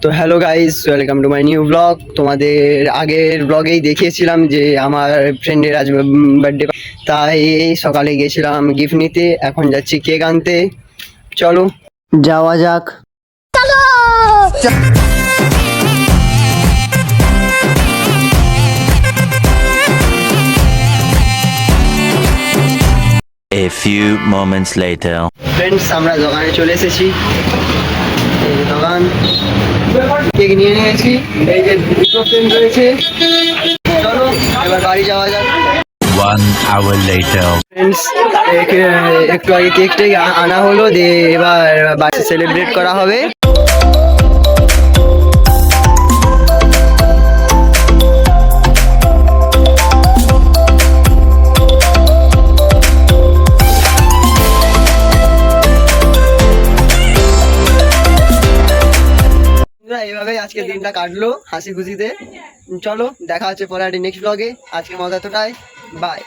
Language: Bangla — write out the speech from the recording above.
তো hello guys, welcome to my new blog. তোমাদের আগের ব্লগেই দেখিয়েছিলাম যে আমার ফ্রেন্ডের আজ বার্থডে, তাই সকালে গেছিলাম গিফট নিতে। এখন যাচ্ছি কেক আনতে। চলো যাওয়া যাক। A few moments later. Friends, আমরা দোকানে চলে এসেছি। এই যে দোকান, কেক নিয়ে নিয়েছি। এই যে দুটো ফ্রেন্ড রয়েছে। চলো এবার বাড়ি যাওয়া যাক। 1 hour later. ফ্রেন্ডস, একটু আগে কেকটাই আনা হলো, দিয়ে এবার বাড়ি সেলিব্রেট করা হবে। এইভাবে আজকের দিনটা কাটলো হাসি খুশিতে। চলো দেখা হচ্ছে পরে নেক্সট ব্লগে। আজকের মতো এতটাই, বাই।